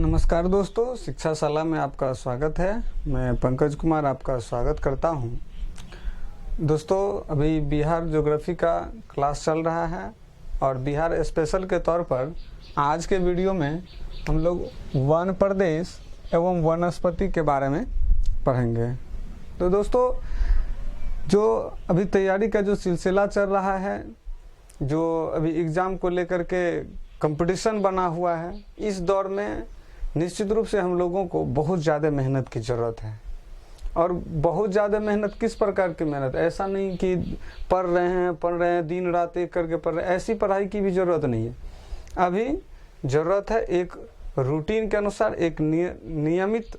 नमस्कार दोस्तों, शिक्षा शाला में आपका स्वागत है। मैं पंकज कुमार आपका स्वागत करता हूं। दोस्तों, अभी बिहार ज्योग्राफी का क्लास चल रहा है और बिहार स्पेशल के तौर पर आज के वीडियो में हम लोग वन प्रदेश एवं वनस्पति के बारे में पढ़ेंगे। तो दोस्तों, जो अभी तैयारी का जो सिलसिला चल रहा है, जो अभी एग्ज़ाम को लेकर के कंपटीशन बना हुआ है, इस दौर में निश्चित रूप से हम लोगों को बहुत ज़्यादा मेहनत की ज़रूरत है। और बहुत ज़्यादा मेहनत, किस प्रकार की मेहनत? ऐसा नहीं कि पढ़ रहे हैं दिन रात एक करके पढ़ रहे हैं, ऐसी पढ़ाई की भी ज़रूरत नहीं है। अभी ज़रूरत है एक रूटीन के अनुसार, एक नियमित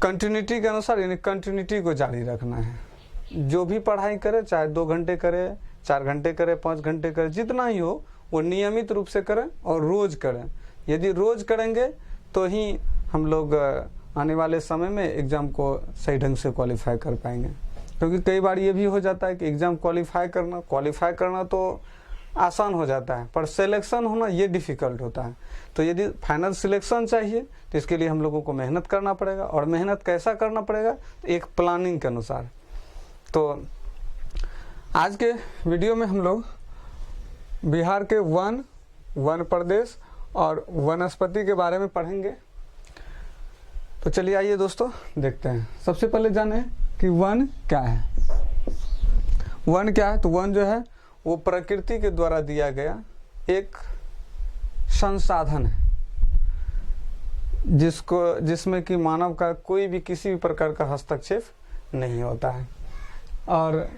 कंटिन्यूटी के अनुसार, यानी कंटिन्यूटी को जारी रखना है। जो भी पढ़ाई करे, चाहे 2 घंटे करे, 4 घंटे करे, 5 घंटे करे, जितना ही हो वो नियमित रूप से करें और रोज़ करें। यदि रोज़ करेंगे तो ही हम लोग आने वाले समय में एग्ज़ाम को सही ढंग से क्वालिफाई कर पाएंगे। क्योंकि कई बार ये भी हो जाता है कि एग्ज़ाम क्वालिफाई करना तो आसान हो जाता है, पर सिलेक्शन होना ये डिफ़िकल्ट होता है। तो यदि फाइनल सिलेक्शन चाहिए तो इसके लिए हम लोगों को मेहनत करना पड़ेगा। और मेहनत कैसा करना पड़ेगा? एक प्लानिंग के अनुसार। तो आज के वीडियो में हम लोग बिहार के वन प्रदेश और वनस्पति के बारे में पढ़ेंगे। तो चलिए आइए दोस्तों, देखते हैं। सबसे पहले जाने कि वन क्या है। वन क्या है? तो वन जो है वो प्रकृति के द्वारा दिया गया एक संसाधन है, जिसमें कि मानव का कोई भी किसी भी प्रकार का हस्तक्षेप नहीं होता है। और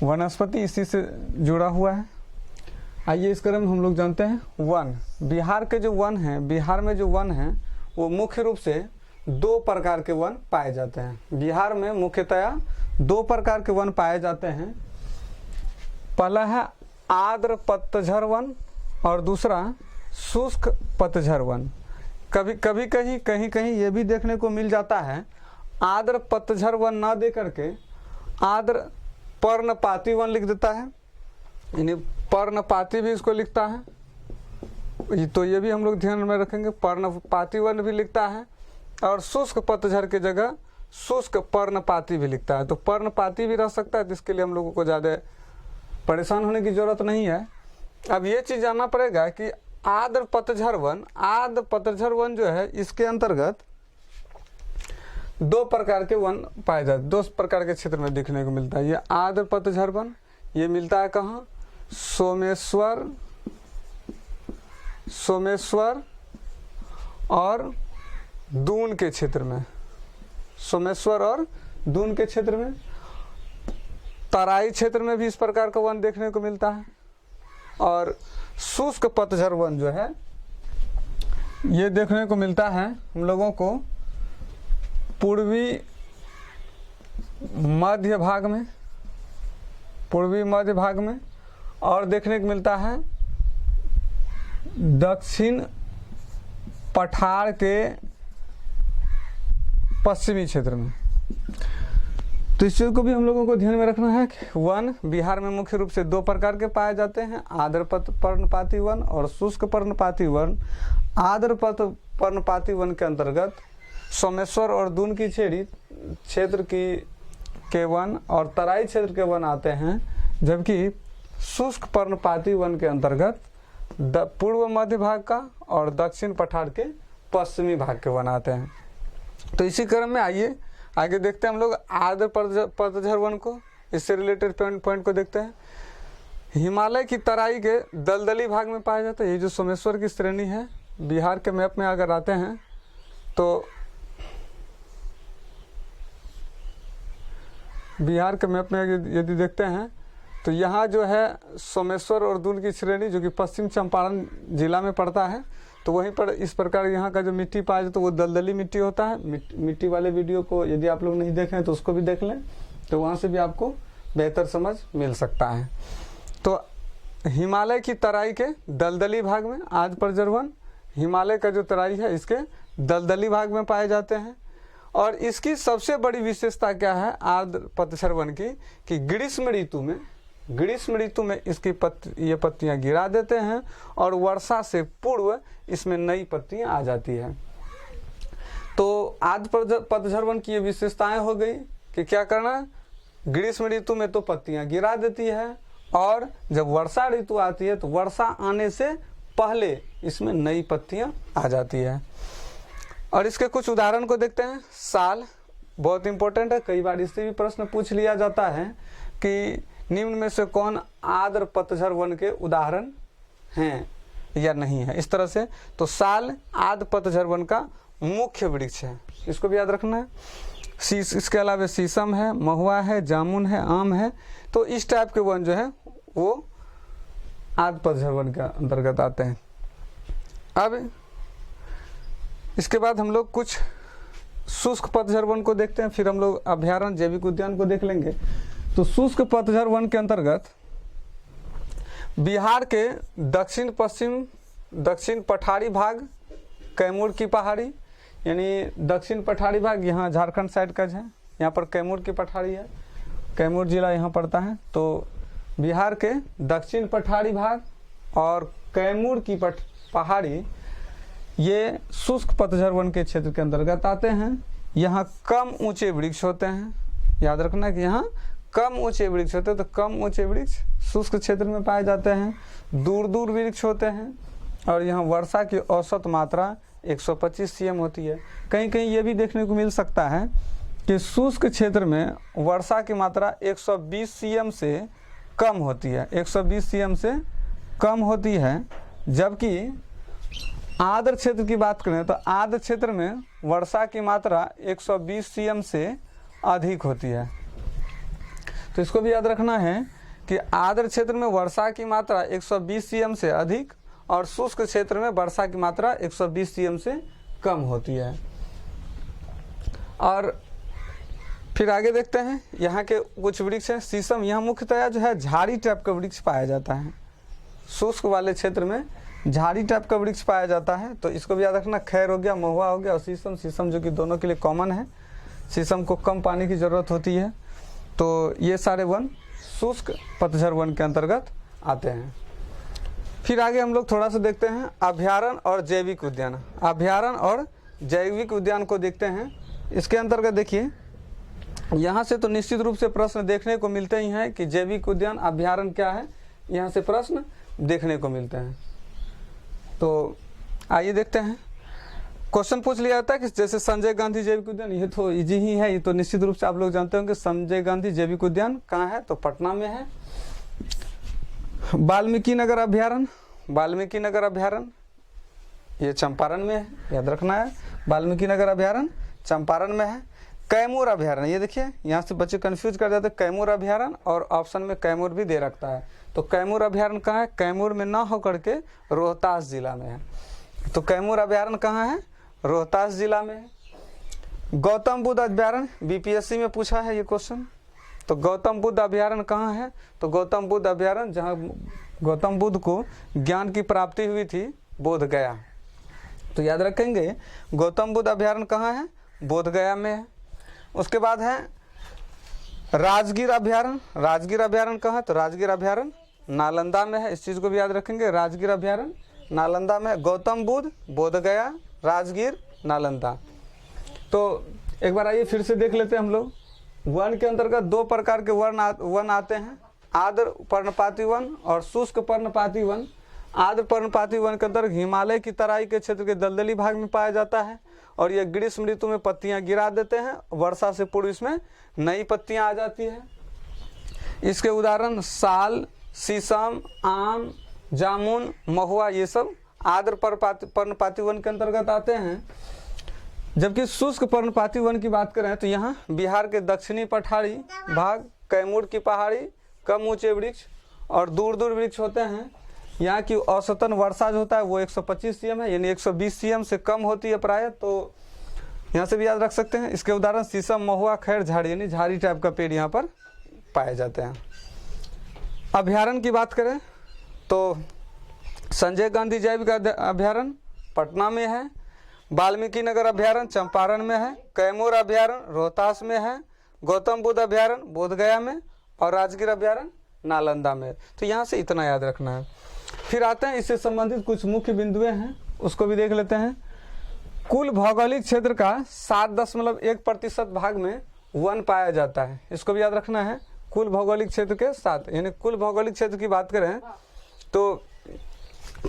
वनस्पति इसी से जुड़ा हुआ है। आइए इस क्रम में हम लोग जानते हैं वन। बिहार के जो वन हैं, बिहार में जो वन हैं वो मुख्य रूप से 2 प्रकार के वन पाए जाते हैं। बिहार में मुख्यतया 2 प्रकार के वन पाए जाते हैं। पहला है आर्द्र पतझड़ वन और दूसरा शुष्क पतझड़ वन। कहीं ये भी देखने को मिल जाता है, आर्द्र पतझड़ वन ना दे करके आर्द्र पर्णपाती वन लिख देता है, यानी पर्णपाती भी इसको लिखता है। तो ये भी हम लोग ध्यान में रखेंगे, पर्णपाती वन भी लिखता है। और शुष्क पतझड़ की जगह शुष्क पर्णपाती भी लिखता है। तो पर्णपाती भी रह सकता है, जिसके लिए हम लोगों को ज़्यादा परेशान होने की ज़रूरत नहीं है। अब ये चीज़ जानना पड़ेगा कि आर्द्र पतझड़ वन जो है, इसके अंतर्गत 2 प्रकार के वन पाए जाते, 2 प्रकार के क्षेत्र में देखने को मिलता है। ये आर्द्र पतझड़ वन ये मिलता है कहाँ? सोमेश्वर और दून के क्षेत्र में। सोमेश्वर और दून के क्षेत्र में। तराई क्षेत्र में भी इस प्रकार का वन देखने को मिलता है। और शुष्क पतझड़ वन जो है ये देखने को मिलता है हम लोगों को पूर्वी मध्य भाग में और देखने को मिलता है दक्षिण पठार के पश्चिमी क्षेत्र में। तो इस चीज़ को भी हम लोगों को ध्यान में रखना है कि वन बिहार में मुख्य रूप से 2 प्रकार के पाए जाते हैं, आर्द्र पर्णपाती वन और शुष्क पर्णपाती वन। आर्द्र पर्णपाती वन के अंतर्गत सोमेश्वर और दून की क्षेत्र के वन और तराई क्षेत्र के वन आते हैं, जबकि शुष्क पर्णपाती वन के अंतर्गत पूर्व मध्य भाग का और दक्षिण पठार के पश्चिमी भाग के वन आते हैं। तो इसी क्रम में आइए आगे देखते हैं हम लोग आर्द्र पतझड़ वन को, इससे रिलेटेड पॉइंट को देखते हैं। हिमालय की तराई के दलदली भाग में पाया जाता है। ये जो सोमेश्वर की श्रेणी है, बिहार के मैप में अगर आते हैं तो बिहार के मैप में यदि देखते हैं तो यहाँ जो है सोमेश्वर और दून की श्रेणी, जो कि पश्चिम चंपारण जिला में पड़ता है, तो वहीं पर इस प्रकार यहाँ का जो मिट्टी पाया जाता है वो दलदली मिट्टी होता है। मिट्टी वाले वीडियो को यदि आप लोग नहीं देखें तो उसको भी देख लें, तो वहाँ से भी आपको बेहतर समझ मिल सकता है। तो हिमालय की तराई के दलदली भाग में आर्द्र पतझड़ वन, हिमालय का जो तराई है इसके दलदली भाग में पाए जाते हैं। और इसकी सबसे बड़ी विशेषता क्या है आर्द्र पतझड़ वन की, कि ग्रीष्म ऋतु में ग्रीष्म ऋतु में इसकी ये पत्तियां गिरा देते हैं और वर्षा से पूर्व इसमें नई पत्तियां आ जाती है। तो आद्य पतझड़ वन की ये विशेषताएं हो गई कि क्या करना, ग्रीष्म ऋतु में तो पत्तियां गिरा देती है और जब वर्षा ऋतु आती है तो वर्षा आने से पहले इसमें नई पत्तियां आ जाती है। और इसके कुछ उदाहरण को देखते हैं। साल बहुत इंपॉर्टेंट है, कई बार इससे भी प्रश्न पूछ लिया जाता है कि निम्न में से कौन आर्द्र पतझड़ वन के उदाहरण हैं या नहीं है, इस तरह से। तो साल आर्द्र पतझड़ वन का मुख्य वृक्ष है, इसको भी याद रखना है। इसके अलावा शीशम है, महुआ है, जामुन है, आम है। तो इस टाइप के वन जो है वो आर्द्र पतझड़ वन के अंतर्गत आते हैं। अब इसके बाद हम लोग कुछ शुष्क पतझड़ वन को देखते हैं, फिर हम लोग अभ्यारण्य जैविक उद्यान को देख लेंगे। तो शुष्क पतझड़ वन के अंतर्गत बिहार के दक्षिण पठारी भाग, कैमूर की पहाड़ी, यानी दक्षिण पठारी भाग यहाँ झारखंड साइड का है, यहाँ पर कैमूर की पठारी है, कैमूर जिला यहाँ पड़ता है। तो बिहार के दक्षिण पठारी भाग और कैमूर की पहाड़ी ये शुष्क पतझड़ वन के क्षेत्र के अंतर्गत आते हैं। यहाँ कम ऊंचे वृक्ष होते हैं, याद रखना कि यहाँ कम ऊंचे वृक्ष होते हैं। तो कम ऊंचे वृक्ष शुष्क क्षेत्र में पाए जाते हैं। दूर दूर वृक्ष होते हैं और यहाँ वर्षा की औसत मात्रा 125 CM होती है। कहीं कहीं ये भी देखने को मिल सकता है कि शुष्क क्षेत्र में वर्षा की मात्रा 120 CM से कम होती है, 120 CM से कम होती है। जबकि आर्द्र क्षेत्र की बात करें तो आर्द्र क्षेत्र में वर्षा की मात्रा 120 CM से अधिक होती है। तो इसको भी याद रखना है कि आर्द्र क्षेत्र में वर्षा की मात्रा 120 CM से अधिक और शुष्क क्षेत्र में वर्षा की मात्रा 120 CM से कम होती है। और फिर आगे देखते हैं, यहाँ के कुछ वृक्ष हैं। शीशम, यहाँ मुख्यतया जो है झाड़ी टाइप का वृक्ष पाया जाता है। शुष्क वाले क्षेत्र में झाड़ी टाइप का वृक्ष पाया जाता है। तो इसको भी याद रखना, खैर हो गया, महुआ हो गया और शीशम जो कि दोनों के लिए कॉमन है। शीशम को कम पानी की ज़रूरत होती है। तो ये सारे वन शुष्क पतझड़ वन के अंतर्गत आते हैं। फिर आगे हम लोग थोड़ा सा देखते हैं अभ्यारण्य और जैविक उद्यान। अभ्यारण्य और जैविक उद्यान को देखते हैं। इसके अंतर्गत देखिए, यहाँ से तो निश्चित रूप से प्रश्न देखने को मिलते ही हैं कि जैविक उद्यान अभ्यारण्य क्या है, यहाँ से प्रश्न देखने को मिलते हैं। तो आइए देखते हैं। क्वेश्चन पूछ लिया जाता है कि जैसे संजय गांधी जैविक उद्यान, ये तो इजी ही है, ये तो निश्चित रूप से आप लोग जानते होंगे। संजय गांधी जैविक उद्यान कहाँ है, तो पटना में है। वाल्मीकि नगर अभ्यारण्य, वाल्मीकि नगर अभ्यारण्य ये चंपारण में है, याद रखना है। वाल्मीकि नगर अभ्यारण्य चंपारण में है। कैमूर अभ्यारण्य, ये देखिए यहाँ से बच्चे कंफ्यूज कर जाते हैं, कैमूर अभ्यारण्य और ऑप्शन में कैमूर भी दे रखता है। तो कैमूर अभ्यारण्य कहाँ है, कैमूर में ना होकर के रोहतास जिला में है। तो कैमूर अभ्यारण्य कहाँ है, रोहतास जिला में है। गौतम बुद्ध अभ्यारण्य, बीपीएससी में पूछा है ये क्वेश्चन। तो गौतम बुद्ध अभ्यारण्य कहाँ है, तो गौतम बुद्ध अभ्यारण्य जहाँ गौतम बुद्ध को ज्ञान की प्राप्ति हुई थी, बोध गया। तो याद रखेंगे गौतम बुद्ध अभ्यारण्य कहाँ है, बोध गया में है। उसके बाद है राजगीर अभ्यारण्य। राजगीर अभ्यारण्य कहाँ है, तो राजगीर अभ्यारण्य नालंदा में है। इस चीज़ को भी याद रखेंगे, राजगीर अभ्यारण्य नालंदा में है। गौतम बुद्ध, बोध गया, राजगीर, नालंदा। तो एक बार आइए फिर से देख लेते हैं हम लोग। वन के अंतर्गत दो प्रकार के वन आते हैं, आर्द्र पर्णपाती वन और शुष्क पर्णपाती वन। आर्द्र पर्णपाती वन के अंतर्गत हिमालय की तराई के क्षेत्र के दलदली भाग में पाया जाता है और यह ग्रीष्म ऋतु में पत्तियां गिरा देते हैं, वर्षा से पूर्व इसमें नई पत्तियां आ जाती है। इसके उदाहरण साल, शीशम, आम, जामुन, महुआ, ये सब आर्द्र पर्णपाती वन के अंतर्गत आते हैं। जबकि शुष्क पर्णपाती वन की बात करें तो यहाँ बिहार के दक्षिणी पठारी भाग, कैमूर की पहाड़ी, कम ऊंचे वृक्ष और दूर दूर वृक्ष होते हैं। यहाँ की औसतन वर्षा जो होता है वो 125 CM है, यानी 120 CM से कम होती है प्राय। तो यहाँ से भी याद रख सकते हैं। इसके उदाहरण शीशम, महुआ, खैर, झाड़ी, यानी झाड़ी टाइप का पेड़ यहाँ पर पाए जाते हैं। अभ्यारण्य की बात करें तो संजय गांधी जैविक अभ्यारण्य पटना में है। वाल्मीकि नगर अभ्यारण्य चंपारण में है। कैमूर अभ्यारण्य रोहतास में है। गौतम बुद्ध अभ्यारण्य बोधगया में और राजगीर अभ्यारण्य नालंदा में। तो यहाँ से इतना याद रखना है। फिर आते हैं इससे संबंधित कुछ मुख्य बिंदुएं हैं, उसको भी देख लेते हैं। कुल भौगोलिक क्षेत्र का 7.1% भाग में वन पाया जाता है, इसको भी याद रखना है। कुल भौगोलिक क्षेत्र के 7, यानी कुल भौगोलिक क्षेत्र की बात करें तो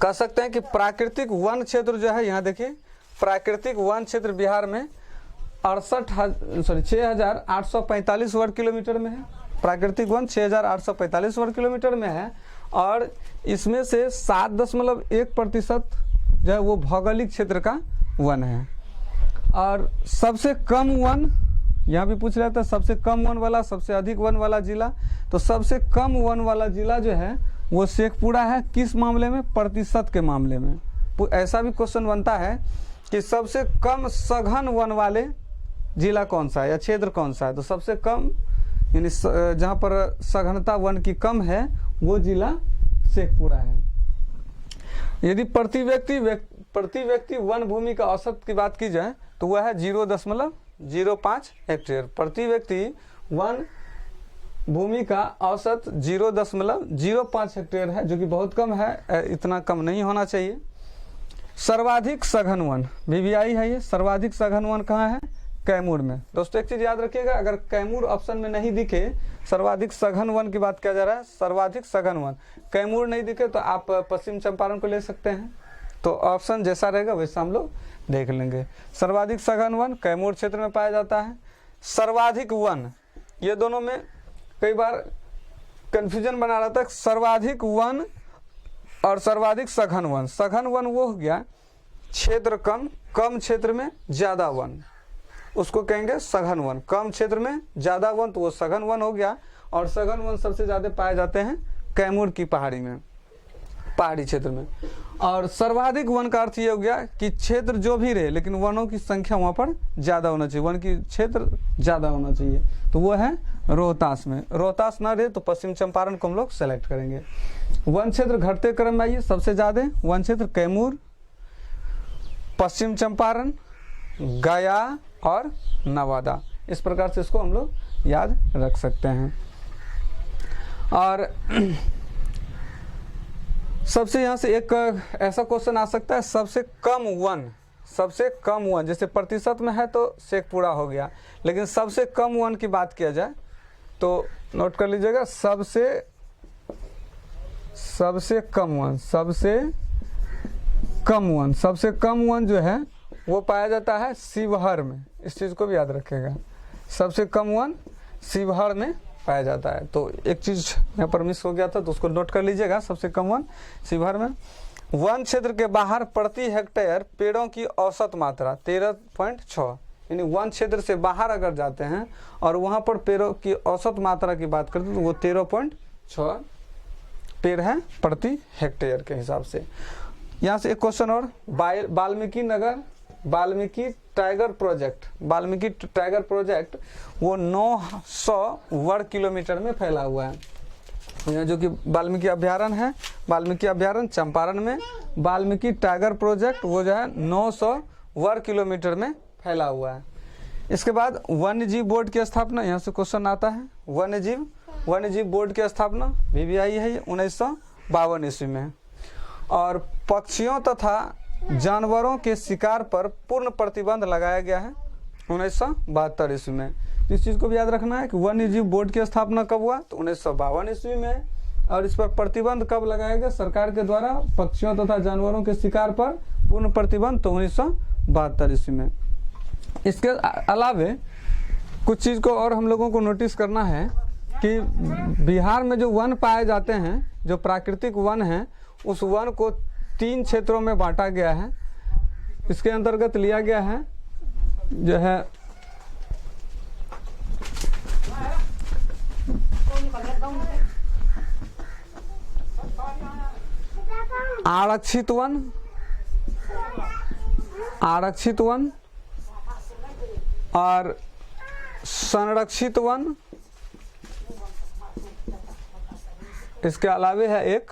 कह सकते हैं कि प्राकृतिक वन क्षेत्र जो है, यहाँ देखिए प्राकृतिक वन क्षेत्र बिहार में 6,845 वर्ग किलोमीटर में है। प्राकृतिक वन 6,845 वर्ग किलोमीटर में है और इसमें से 7.1% जो है वो भौगोलिक क्षेत्र का वन है। और सबसे कम वन, यहाँ भी पूछ रहा था सबसे कम वन वाला, सबसे अधिक वन वाला जिला, तो सबसे कम वन वाला जिला जो है वो शेखपुरा है। किस मामले में? प्रतिशत के मामले में। ऐसा भी क्वेश्चन बनता है कि सबसे कम सघन वन वाले जिला कौन सा है या क्षेत्र कौन सा है, तो सबसे कम यानी जहाँ पर सघनता वन की कम है वो जिला शेखपुरा है। यदि प्रति व्यक्ति वन भूमि का औसत की बात की जाए तो वह है 0.05 हेक्टेयर। प्रति व्यक्ति वन भूमि का औसत 0.05 हेक्टेयर है, जो कि बहुत कम है, इतना कम नहीं होना चाहिए। सर्वाधिक सघन वन VVI है ये। सर्वाधिक सघन वन कहाँ है? कैमूर में। दोस्तों एक चीज याद रखिएगा, अगर कैमूर ऑप्शन में नहीं दिखे, सर्वाधिक सघन वन की बात किया जा रहा है, सर्वाधिक सघन वन कैमूर नहीं दिखे तो आप पश्चिम चंपारण को ले सकते हैं। तो ऑप्शन जैसा रहेगा वैसा हम लोग देख लेंगे। सर्वाधिक सघन वन कैमूर क्षेत्र में पाया जाता है। सर्वाधिक वन, ये दोनों में कई बार कंफ्यूजन बना रहता है। सर्वाधिक वन और सर्वाधिक सघन वन। सघन वन वो हो गया क्षेत्र कम, कम क्षेत्र में ज्यादा वन, उसको कहेंगे सघन वन। कम क्षेत्र में ज्यादा वन तो वो सघन वन हो गया। और सघन वन सबसे ज्यादा पाए जाते हैं कैमूर की पहाड़ी में, पहाड़ी क्षेत्र में। और सर्वाधिक वन का अर्थ ये हो गया कि क्षेत्र जो भी रहे लेकिन वनों की संख्या वहां पर ज्यादा होना चाहिए, वन की क्षेत्र ज्यादा होना चाहिए, तो वो है रोहतास में। रोहतास ना रहे तो पश्चिम चंपारण को हम लोग सेलेक्ट करेंगे। वन क्षेत्र घटते क्रम में आइए, सबसे ज्यादा वन क्षेत्र कैमूर, पश्चिम चंपारण, गया और नवादा। इस प्रकार से इसको हम लोग याद रख सकते हैं। और सबसे यहाँ से एक ऐसा क्वेश्चन आ सकता है, सबसे कम वन, सबसे कम वन जैसे प्रतिशत में है तो शेखपुरा हो गया, लेकिन सबसे कम वन की बात किया जाए तो नोट कर लीजिएगा, सबसे कम वन, सबसे कम वन जो है वो पाया जाता है शिवहर में। इस चीज को भी याद रखेगा, सबसे कम वन शिवहर में पाया जाता है। तो एक चीज यहाँ पर मिस हो गया था तो उसको नोट कर लीजिएगा, सबसे कम वन शिवहर में। वन क्षेत्र के बाहर प्रति हेक्टेयर पेड़ों की औसत मात्रा 13.6, यानी वन क्षेत्र से बाहर अगर जाते हैं और वहां पर पेड़ों की औसत मात्रा की बात करते हैं तो वो 13.6 पेड़ है प्रति हेक्टेयर के हिसाब से। यहाँ से एक क्वेश्चन और, वाल्मीकि टाइगर प्रोजेक्ट वो 900 वर्ग किलोमीटर में फैला हुआ है। यहाँ जो कि वाल्मीकि अभ्यारण्य है, वाल्मीकि अभ्यारण्य चंपारण में, वाल्मीकि टाइगर प्रोजेक्ट वो जो है 900 वर्ग किलोमीटर में फैला हुआ है। इसके बाद वन्य जीव बोर्ड की स्थापना, यहाँ से क्वेश्चन आता है। वन्य जीव बोर्ड की स्थापना VVI है 1952 ईस्वी में। और पक्षियों तथा जानवरों के शिकार पर पूर्ण प्रतिबंध लगाया गया है 1972 ईस्वी में। इस चीज को भी याद रखना है कि वन्य जीव बोर्ड की स्थापना कब हुआ, तो 1952 ईस्वी में। और इस पर प्रतिबंध कब लगाया गया सरकार के द्वारा, पक्षियों तथा जानवरों के शिकार पर पूर्ण प्रतिबंध, तो 1972 ईस्वी में। इसके अलावे कुछ चीज को और हम लोगों को नोटिस करना है कि बिहार में जो वन पाए जाते हैं, जो प्राकृतिक वन है, उस वन को 3 क्षेत्रों में बांटा गया है। इसके अंतर्गत लिया गया है जो है आरक्षित वन और संरक्षित वन। इसके अलावे है एक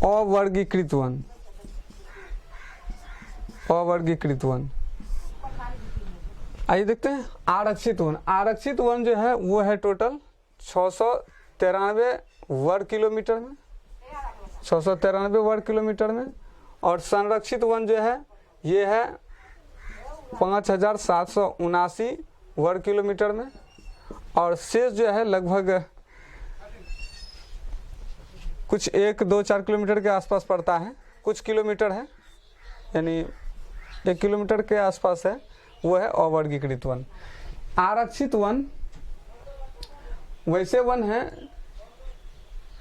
अवर्गीकृत वन। आइए देखते हैं आरक्षित वन। आरक्षित वन जो है वो है टोटल 693 वर्ग किलोमीटर में, 693 वर्ग किलोमीटर में। और संरक्षित वन जो है ये है 5779 वर्ग किलोमीटर में। और शेष जो है लगभग कुछ 1-2-4 किलोमीटर के आसपास पड़ता है, कुछ किलोमीटर है, यानी 1 किलोमीटर के आसपास है, वो है अवर्गीकृत वन। आरक्षित वन वैसे वन है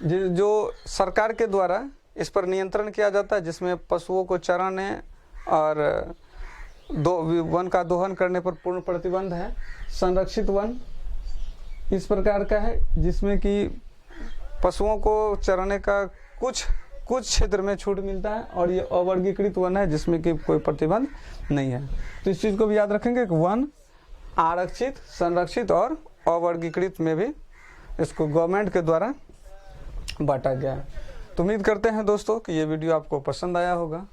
जो सरकार के द्वारा इस पर नियंत्रण किया जाता है, जिसमें पशुओं को चराने और वन का दोहन करने पर पूर्ण प्रतिबंध है। संरक्षित वन इस प्रकार का है जिसमें कि पशुओं को चराने का कुछ क्षेत्र में छूट मिलता है, और ये अवर्गीकृत वन है जिसमें कि कोई प्रतिबंध नहीं है। तो इस चीज़ को भी याद रखेंगे कि वन आरक्षित, संरक्षित और अवर्गीकृत में भी इसको गवर्नमेंट के द्वारा बांटा गया है। तो उम्मीद करते हैं दोस्तों कि ये वीडियो आपको पसंद आया होगा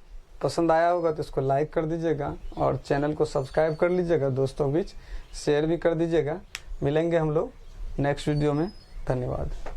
तो इसको लाइक कर दीजिएगा और चैनल को सब्सक्राइब कर लीजिएगा, दोस्तों बीच शेयर भी कर दीजिएगा। मिलेंगे हम लोग नेक्स्ट वीडियो में। धन्यवाद।